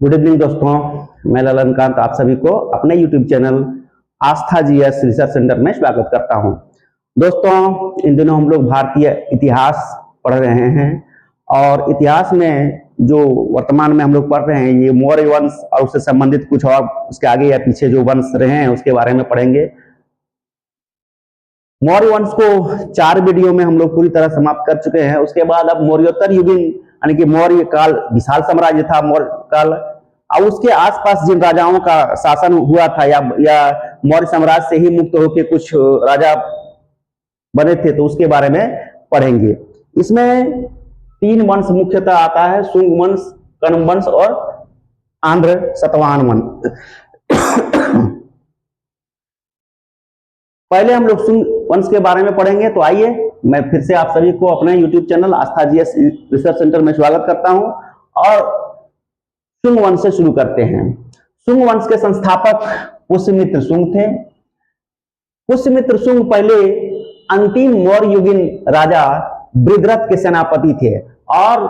Good evening दोस्तों, मैं ललनकांत आप सभी को अपने YouTube चैनल आस्था जीएस रिसर्च सेंटर में स्वागत करता हूं। दोस्तों, इन दिनों हम लोग भारतीय इतिहास पढ़ रहे हैं और इतिहास में जो वर्तमान में हम लोग पढ़ रहे हैं ये मौर्य वंश और उससे संबंधित कुछ और उसके आगे या पीछे जो वंश रहे हैं उसके बारे में पढ़ेंगे। मौर्य वंश को 4 वीडियो में हम लोग पूरी तरह समाप्त कर चुके हैं। उसके बाद अब मौर्योत्तर युगीन यानी कि मौर्य काल विशाल साम्राज्य था मौर्य काल, और उसके आसपास जिन राजाओं का शासन हुआ था या मौर्य साम्राज्य से ही मुक्त होकर कुछ राजा बने थे तो उसके बारे में पढ़ेंगे। इसमें 3 वंश मुख्यतः आता है, शुंग वंश, कण्व वंश और आंध्र सतवाहन वंश। पहले हम लोग शुंग वंश के बारे में पढ़ेंगे, तो आइए मैं फिर से आप सभी को अपने YouTube चैनल आस्था जीएस रिसर्च सेंटर में स्वागत करता हूं और शुंग वंश से शुरू करते हैं। शुंग वंश के संस्थापक पुष्यमित्र शुंग थे। पुष्यमित्र शुंग पहले अंतिम मौर्य युगीन राजा बृहद्रथ के सेनापति थे और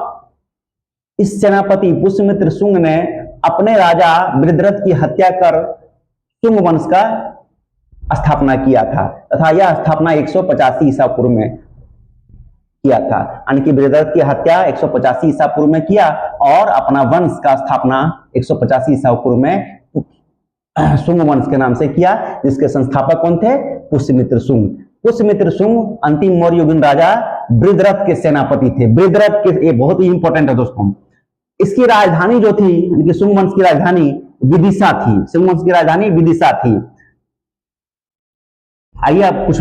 इस सेनापति पुष्यमित्र शुंग ने अपने राजा बृहद्रथ की हत्या कर शुंग वंश का स्थापना किया था तथा यह स्थापना 185 ईसा पूर्व में किया था, यानी कि बृहद्रथ की हत्या 185 ईसा पूर्व में किया और अपना वंश का स्थापना 185 ईसा पूर्व में शुंग वंश के नाम से किया, जिसके संस्थापक कौन थे? पुष्यमित्र शुंग। पुष्यमित्र शुंग अंतिम मौर्य युगीन राजा बृहद्रथ के सेनापति थे। बृहद्रथ के ये बहुत ही इंपॉर्टेंट है दोस्तों। इसकी राजधानी जो थी, यानी कि शुंग वंश की राजधानी विदिशा थी। शुंग वंश की राजधानी विदिशा थी। आइए आप कुछ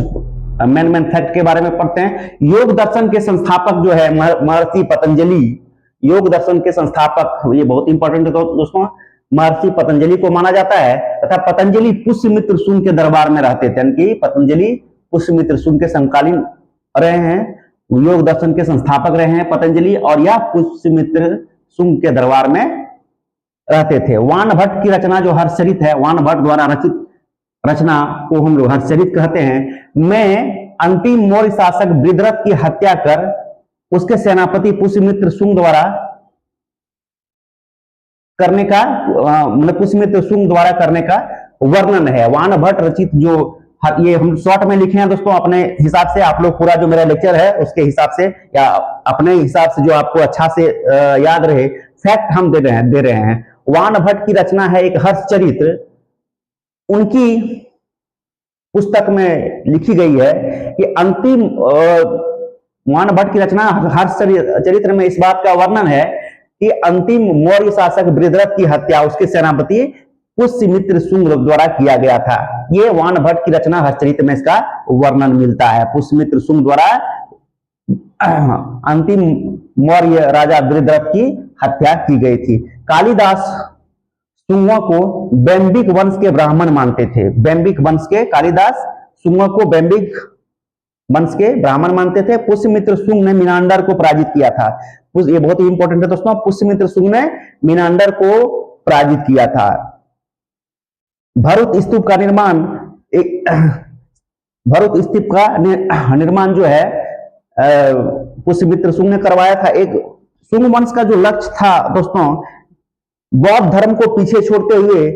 मेन फैक्ट के बारे में पढ़ते हैं। योग दर्शन के संस्थापक जो है महर्षि पतंजलि, योग दर्शन के संस्थापक, ये बहुत इंपॉर्टेंट है दोस्तों। महर्षि पतंजलि को माना जाता है तथा पतंजलि पुष्यमित्र शुंग के दरबार में रहते थे, यानी कि पतंजलि पुष्यमित्र शुंग के समकालीन रहे हैं। योग दर्शन के संस्थापक रहे हैं पतंजलि और यह पुष्यमित्र शुंग के दरबार में रहते थे। वान भट्ट की रचना जो हर्षचरित है, वान भट्ट द्वारा रचित रचना को हम लोग हर्षचरित कहते हैं, में अंतिम मौर्य शासक बृहद्रथ की हत्या कर उसके सेनापति पुष्यमित्र शुंग द्वारा करने का पुष्यमित्र शुंग द्वारा करने का वर्णन है। वान भट्ट रचित जो ये हम शॉर्ट में लिखे हैं दोस्तों, अपने हिसाब से आप लोग पूरा जो मेरा लेक्चर है उसके हिसाब से या अपने हिसाब से जो आपको अच्छा से याद रहे फैक्ट हम दे रहे हैं। वान भट्ट की रचना है एक हर्षचरित। उनकी पुस्तक में लिखी गई है कि अंतिम वान भट्ट की रचना हर्षचरित्र में इस बात का वर्णन है कि अंतिम मौर्य शासक बृहद्रथ की हत्या उसके सेनापति पुष्यमित्र शुंग द्वारा किया गया था। ये वान भट्ट की रचना हर्षचरित्र में इसका वर्णन मिलता है। पुष्यमित्र शुंग द्वारा अंतिम मौर्य राजा बृहद्रथ की हत्या की गई थी। कालिदास शुंगों को बैम्बिक वंश के ब्राह्मण मानते थे। बैम्बिक वंश के कालिदास शुंगों को बैम्बिक वंश के ब्राह्मण मानते थे। पुष्यमित्र शुंग ने मीनांडर को पराजित किया था। ये बहुत ही इंपॉर्टेंट है दोस्तों। पुष्यमित्र शुंग ने मीनांडर को पराजित किया था। भरूत स्तूप का निर्माण भरूत स्तूप का निर्माण जो है पुष्यमित्र शुंग ने करवाया था। एक शुंग वंश का जो लक्ष्य था दोस्तों, बौद्ध धर्म को पीछे छोड़ते हुए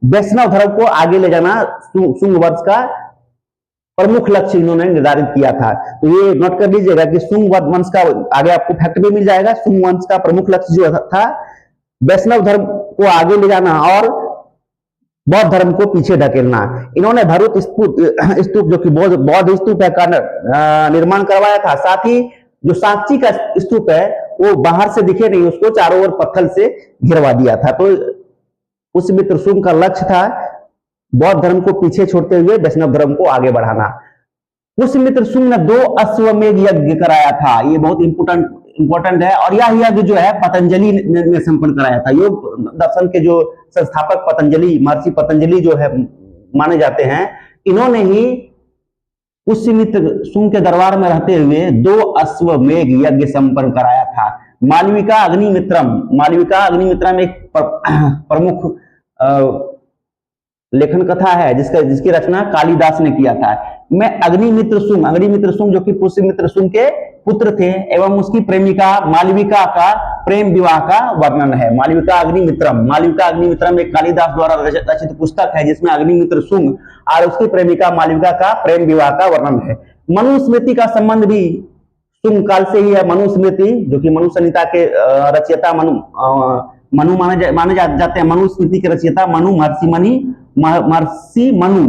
वैष्णव धर्म को आगे ले जाना शुंग वंश का प्रमुख लक्ष्य इन्होंने निर्धारित किया था। तो ये नोट कर लीजिएगा कि शुंग वंश का आगे आपको फैक्ट भी मिल जाएगा। शुंग वंश का प्रमुख लक्ष्य जो था वैष्णव धर्म को आगे ले जाना और बौद्ध धर्म को पीछे ढकेलना। इन्होंने भरूत स्तूप जो कि बौद्ध स्तूप है का निर्माण करवाया था। साथ ही जो सांची का स्तूप है वो बाहर से दिखे नहीं, उसको चारों ओर पत्थर से घिरवा दिया था। तो पुष्यमित्र शुंग का लक्ष्य था बौद्ध धर्म को पीछे छोड़ते हुए वैष्णव धर्म को आगे बढ़ाना। पुष्यमित्र शुंग ने 2 अश्वमेध यज्ञ कराया था। ये बहुत इंपॉर्टेंट है और यह यज्ञ जो है पतंजलि ने संपन्न कराया था। योग दर्शन के जो संस्थापक पतंजलि, महर्षि पतंजलि जो है माने जाते हैं, इन्होंने ही पुष्यमित्र शुंग के दरबार में रहते हुए 2 अश्वमेध यज्ञ संपन्न कराया था। मालविका अग्निमित्रम एक प्रमुख लेखन कथा है जिसकी रचना कालिदास ने किया था। मैं अग्निमित्र शुंग जो कि पुष्यमित्र शुंग के पुत्र थे एवं उसकी प्रेमिका मालविका का प्रेम विवाह का वर्णन है। मालविका अग्निमित्रम, मालविका अग्निमित्रम एक कालिदास द्वारा रचित पुस्तक है जिसमें अग्निमित्र शुंग और उसकी प्रेमिका मालविका का प्रेम विवाह का वर्णन है। मनुस्मृति का संबंध भी शुंग काल से ही है। मनुस्मृति जो कि मनु संहिता के रचयिता मनु माने जाते हैं। मनुस्मृति के रचयिता मनु महर्षि मनु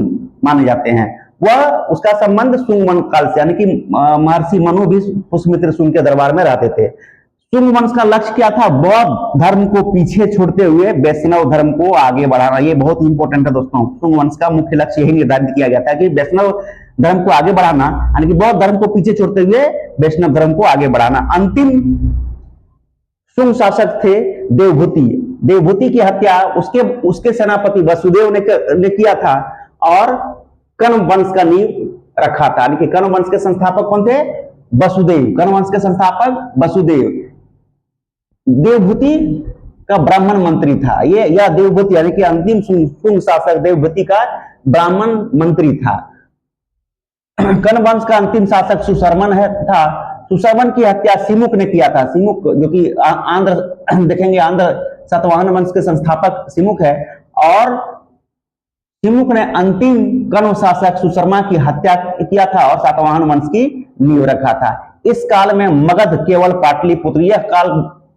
माने जाते हैं। वह उसका संबंध शुंग वंश काल से, यानी कि महर्षि मनु भी पुष्यमित्र शुंग के दरबार में रहते थे। शुंग वंश का लक्ष्य क्या था? बौद्ध धर्म को पीछे छोड़ते हुए वैष्णव धर्म को आगे बढ़ाना। ये बहुत इंपॉर्टेंट है दोस्तों। शुंग वंश का मुख्य लक्ष्य यही निर्धारित किया गया था कि वैष्णव धर्म को आगे बढ़ाना, यानी कि बौद्ध धर्म को पीछे छोड़ते हुए वैष्णव धर्म को आगे बढ़ाना। अंतिम शुंग शासक थे देवभूति। देवभूति की हत्या उसके सेनापति वसुदेव ने किया था और कण्व वंश का नींव रखा था। यानी कि कण्व वंश के संस्थापक कौन थे? वसुदेव। कण्व वंश के संस्थापक वसुदेव। देवभूति का ब्राह्मण मंत्री था। यह देवभूति यानी कि अंतिम शुंग शासक देवभूति का ब्राह्मण मंत्री था। कण्व वंश का अंतिम शासक सुशर्मन था। सुशर्मन की हत्या सिमुक ने किया था। सिमुक जो कि आंध्र देखेंगे, आंध्र सातवाहन वंश के संस्थापक सिमुक है और सिमुक ने अंतिम कण्व शासक सुशर्मा की हत्या किया था और सातवाहन वंश की नींव रखा था। इस काल में मगध केवल पाटलिपुत्र, यह काल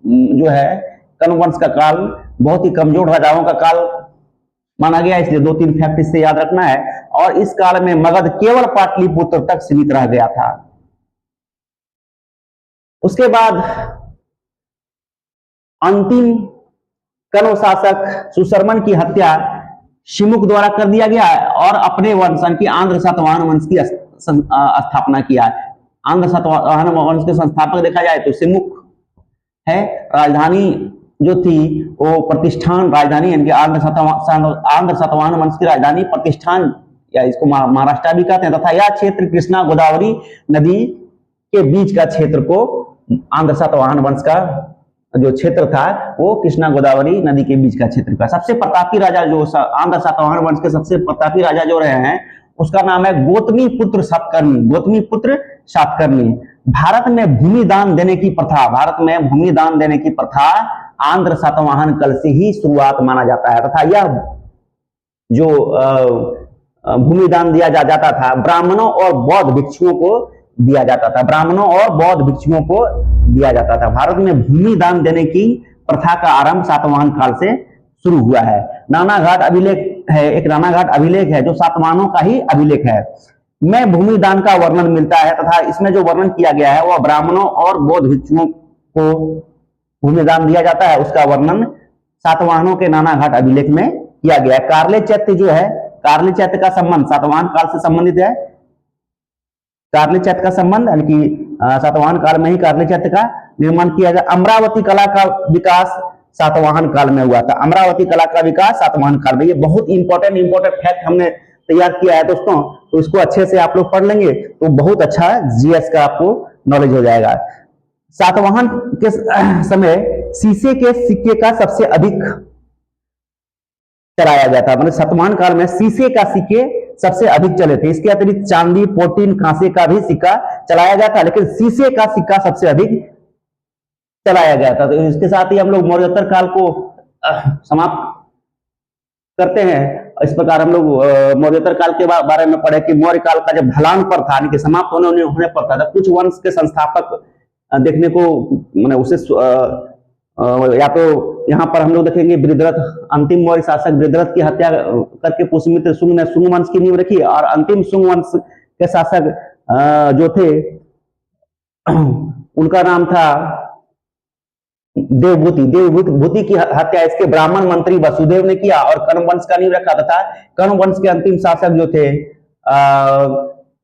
जो है कण्व वंश का काल बहुत ही कमजोर राजाओं का काल माना गया, इसलिए 2-3 फैक्ट इससे याद रखना है। और इस काल में मगध केवल पाटलिपुत्र तक सीमित रह गया था। उसके बाद अंतिम कण्व शासक सुशर्मन की हत्या शिमुक द्वारा कर दिया गया है और अपने वंश की आंध्र सातवाहन वंश की स्थापना किया है। आंध्र सातवाहन वंश के संस्थापक देखा जाए तो सिमुक है। राजधानी जो थी वो प्रतिष्ठान राजधानी, यानी कि आंध्र सातवाहन वंश की राजधानी प्रतिष्ठान, या इसको महाराष्ट्र भी कहते हैं, तथा यह क्षेत्र कृष्णा गोदावरी नदी के बीच का क्षेत्र को आंध्र सातवाहन वंश का जो क्षेत्र था वो कृष्णा गोदावरी नदी के बीच का क्षेत्र का सबसे प्रतापी राजा जो आंध्र सातवाहन वंश के सबसे प्रतापी राजा जो रहे हैं उसका नाम है गौतमी पुत्र सातकर्णी। गौतमी पुत्र सातकर्णी। भारत में भूमि दान देने की प्रथा, भारत में भूमि दान देने की प्रथा आंध्र सातवाहन काल से ही शुरुआत माना जाता है, तथा यह जो भूमि दान दिया जाता था ब्राह्मणों और बौद्ध भिक्षुओं को दिया जाता था। ब्राह्मणों और बौद्ध भिक्षुओं को दिया जाता था। भारत में भूमि दान देने की प्रथा का आरंभ सातवाहन काल से शुरू हुआ है। नानाघाट अभिलेख है, एक नानाघाट अभिलेख है जो सातवाहनों का ही अभिलेख है, में भूमि दान का वर्णन मिलता है, तथा इसमें जो वर्णन किया गया है वह ब्राह्मणों और बौद्ध भिक्षुओं को भूमि दान दिया जाता है, उसका वर्णन सातवाहनों के नानाघाट अभिलेख में किया गया है। कार्ले चैत्य जो है, कार्ले चैत्य का संबंध सातवाहन काल से संबंधित है। कार्ले चैत्य का संबंध यानी कि सातवाहन काल में ही कार्ले चैत्य का निर्माण किया गया। अमरावती कला का विकास सातवाहन काल में हुआ था। अमरावती कला का विकास सातवाहन काल में। ये बहुत इंपॉर्टेंट फैक्ट हमने तैयार किया है दोस्तों, तो इसको अच्छे से आप लोग पढ़ लेंगे तो बहुत अच्छा जीएस का आपको नॉलेज हो जाएगा। सातवाहन के समय शीशे के सिक्के का सबसे अधिक चलाया गया था, मतलब सातवाहन काल में शीशे का सिक्के सबसे अधिक चले थे। इसके अतिरिक्त चांदी, पोटीन, कांसे का भी सिक्का चलाया गया था, लेकिन शीशे का सिक्का सबसे अधिक चलाया गया था। तो इसके साथ ही हम लोग मौर्योत्तर काल को समाप्त करते हैं। इस प्रकार हम लोग मौर्योत्तर काल के बारे में पढ़े कि मौर्य काल का जब ढलान पर था, यानी कि समाप्त होने पर था, कुछ वंश के संस्थापक देखने को मैंने उसे या तो यहाँ पर हम लोग देखेंगे वृद्धरथ, अंतिम मौर्य शासक वृद्धरथ की हत्या करके पुष्यमित्र शुंग ने शुंग वंश की नींव रखी, और अंतिम शुंग वंश के शासक जो थे उनका नाम था देवभूति। देवभूति की हत्या इसके ब्राह्मण मंत्री वसुदेव ने किया और कण्व वंश का नींव रखा था। कण्व वंश के अंतिम शासक जो थे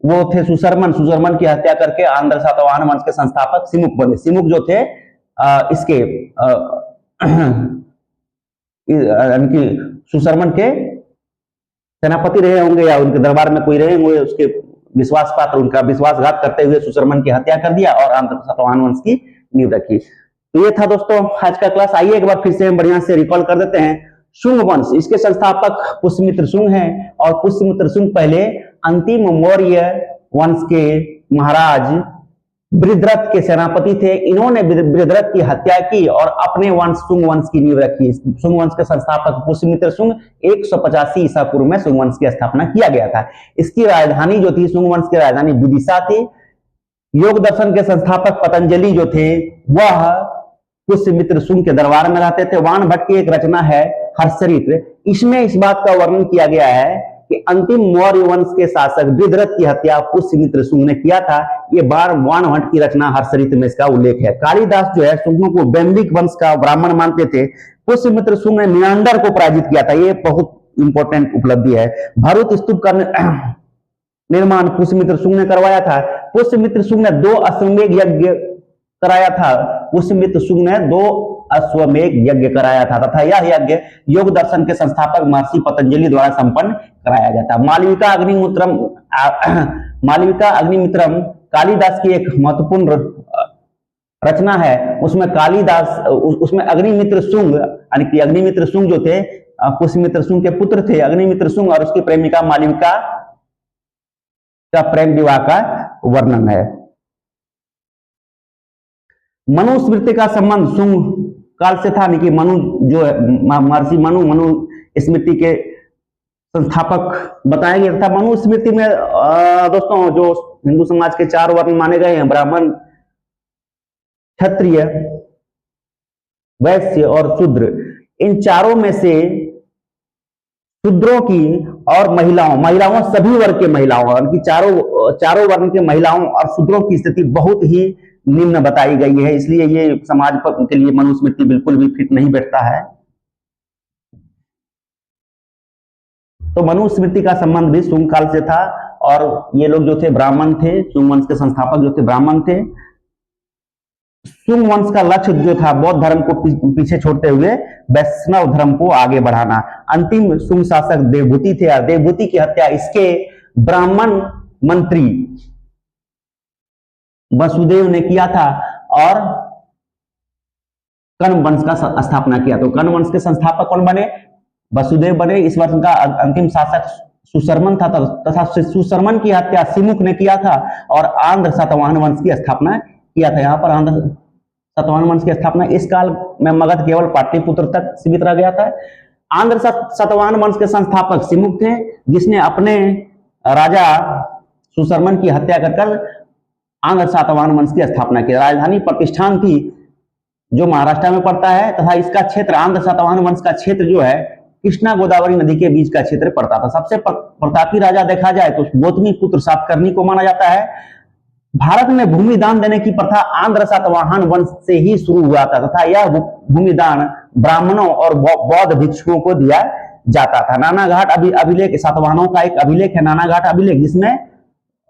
वो थे सुशर्मन। सुशर्मन की हत्या करके आंध्र सातवाहन वंश के संस्थापक सिमुक बने। सिमुक जो थे इसके यानी कि सुशर्मन के सेनापति रहे होंगे या उनके दरबार में कोई रहे होंगे, उसके विश्वास पात्र उनका विश्वासघात करते हुए सुशर्मन की हत्या कर दिया और आंध्र सातवाहन वंश की नींव रखी। तो ये था दोस्तों आज का क्लास। आइए एक बार फिर से हम बढ़िया से रिकॉल कर देते हैं। शुंग वंश, इसके संस्थापक पुष्यमित्र शुंग हैं और पुष्यमित्र शुंग पहले अंतिम मौर्य वंश के महाराज बृहद्रथ के सेनापति थे। इन्होंने बृहद्रथ की हत्या की और अपने वंश सुंग वंश की नींव रखी। सुंग वंश के संस्थापक पुष्यमित्र शुंग 185 ईसा पूर्व में सुंग वंश की स्थापना किया गया था। इसकी राजधानी जो थी, सुंग वंश की राजधानी विदिशा थी। योग दर्शन के संस्थापक पतंजलि जो थे वह पुष्यमित्र शुंग के दरबार में रहते थे। वान भट्ट की एक रचना है हर्षचरित्र, इसमें इस बात का वर्णन किया गया है कि अंतिम मौर्य वंश के शासक बृहद्रथ की हत्या पुष्यमित्र शुंग ने किया था। ये वान भट्ट की रचना हर्षचरित्र में इसका उल्लेख है। कालिदास जो है शुंगों को बैम्बिक वंश का ब्राह्मण मानते थे। पुष्यमित्र शुंग ने मिनांडर को पराजित किया था, ये बहुत इंपॉर्टेंट उपलब्धि है। भरूच स्तूप का निर्माण पुष्यमित्र शुंग ने करवाया था। पुष्यमित्र शुंग ने 2 अश्वमेध यज्ञ कराया था। पुष्यमित्र शुंग ने 2 अश्वमेध यज्ञ कराया था तथा यह यज्ञ योग दर्शन के संस्थापक महर्षि पतंजलि द्वारा संपन्न कराया गया था। मालविका अग्निमित्रम कालिदास की एक महत्वपूर्ण रचना है। उसमें अग्निमित्र शुंग यानी कि अग्निमित्र शुंग जो थे पुष्यमित्र शुंग के पुत्र थे। अग्निमित्र शुंग और उसकी प्रेमिका मालविका का प्रेम विवाह का वर्णन है। मनुस्मृति का संबंध शुंग काल से था, कि मनु जो है महर्षि मनु स्मृति के संस्थापक बताया गया था। मनुस्मृति में दोस्तों जो हिंदू समाज के 4 वर्ण माने गए हैं, ब्राह्मण, क्षत्रिय, वैश्य और शूद्र, इन चारों में से शूद्रों की और महिलाओं सभी वर्ग के महिलाओं की चारों वर्ण के महिलाओं और शूद्रों की स्थिति बहुत ही निम्न बताई गई है। इसलिए ये समाज के लिए मनुस्मृति बिल्कुल भी फिट नहीं बैठता है। तो मनुस्मृति का संबंध भी शुंग काल से था और ये लोग जो थे ब्राह्मण थे। शुंग वंश के संस्थापक जो थे ब्राह्मण थे। शुंग वंश का लक्ष्य जो था बौद्ध धर्म को पीछे छोड़ते हुए वैष्णव धर्म को आगे बढ़ाना। अंतिम शुंग शासक देवभूति थे। देवभूति की हत्या इसके ब्राह्मण मंत्री वसुदेव ने किया था और कर्ण वंश का स्थापना किया। तो कर्ण वंश के संस्थापक कौन बने? वसुदेव बने। इस वंश का अंतिम शासक सुशर्मन था तथा सुशर्मन की हत्या सिमुक ने किया था और आंध्र सातवाहन वंश की स्थापना किया था। यहाँ पर आंध्र सातवाहन वंश की स्थापना इस काल में मगध केवल पाटलिपुत्र तक सीमित रह गया था। आंध्र सातवाहन वंश के संस्थापक सिमुक थे, जिसने अपने राजा सुशर्मन की हत्या कर आंध्र सातवाहन वंश की स्थापना की। राजधानी प्रतिष्ठान थी जो महाराष्ट्र में पड़ता है तथा इसका क्षेत्र आंध्र सातवाहन वंश का क्षेत्र जो है कृष्णा गोदावरी नदी के बीच का क्षेत्र पड़ता था। सबसे प्रतापी राजा देखा जाए तो गौतमी पुत्र सातकर्णी को माना जाता है। भारत में भूमि दान देने की प्रथा आंध्र सातवाहन वंश से ही शुरू हुआ था तथा यह भूमि दान ब्राह्मणों और बौद्ध भिक्षुओं को दिया जाता था। नानाघाट अभिलेख सातवाहनों का एक अभिलेख है, नानाघाट अभिलेख, जिसमें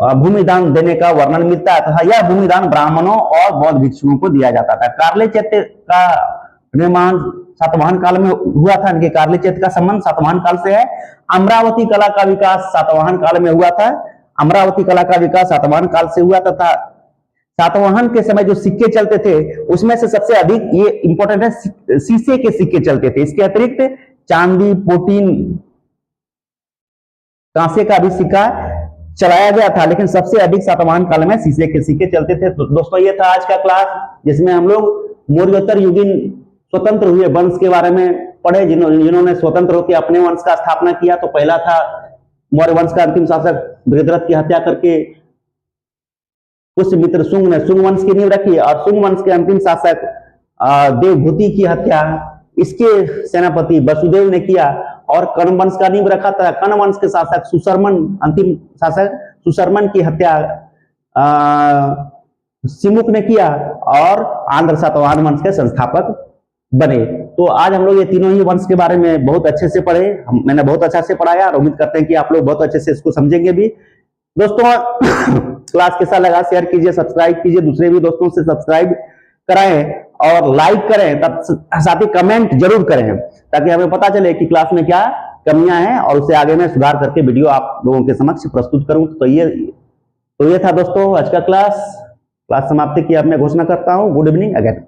भूमि दान देने का वर्णन मिलता है तथा यह भूमि दान ब्राह्मणों और बौद्ध भिक्षुओं को दिया जाता था। कार्ले चैत्य का निर्माण सातवाहन काल में हुआ था। इनके कार्ले चैत्य का संबंध सातवाहन काल से है। अमरावती कला का विकास सातवाहन काल में हुआ था। अमरावती कला का विकास सातवाहन काल से हुआ तथा सातवाहन के समय जो सिक्के चलते थे उसमें से सबसे अधिक, ये इंपॉर्टेंट है, शीशे के सिक्के चलते थे। इसके अतिरिक्त चांदी, पोटीन, कांसे का भी सिक्का चलाया गया था, लेकिन सबसे अधिक सातवाहन काल में शीशे के सिक्के चलते थे। तो दोस्तों ये था आज का क्लास, जिसमें हम लोग मौर्योत्तर युगीन स्वतंत्र हुए वंश के बारे में पढ़े, जिन्होंने स्वतंत्र होकर अपने वंश का स्थापना किया। तो पहला था मौर्य वंश का अंतिम शासक बृहद्रथ की हत्या करके पुष्यमित्र शुंग ने शुंग वंश की नींव रखी और शुंग वंश के अंतिम शासक देवभूति की हत्या इसके सेनापति वसुदेव ने किया और कर्ण वंश का नींव रखा था। कर्ण वंश के शासक सुशर्मन, अंतिम शासक सुशर्मन की हत्या सिमुक ने किया और आंध्र सातवाहन वंश के संस्थापक बने। तो आज हम लोग ये तीनों ही वंश के बारे में बहुत अच्छे से पढ़े। मैंने बहुत अच्छा से पढ़ाया और उम्मीद करते हैं कि आप लोग बहुत अच्छे से इसको समझेंगे भी। दोस्तों क्लास कैसा लगा शेयर कीजिए, सब्सक्राइब कीजिए, दूसरे भी दोस्तों से सब्सक्राइब कराएं और लाइक करें, तब साथ ही कमेंट जरूर करें ताकि हमें पता चले कि क्लास में क्या कमियां हैं और उसे आगे में सुधार करके वीडियो आप लोगों के समक्ष प्रस्तुत करूं। तो ये था दोस्तों आज का क्लास समाप्ति की अब मैं घोषणा करता हूं। Good evening again.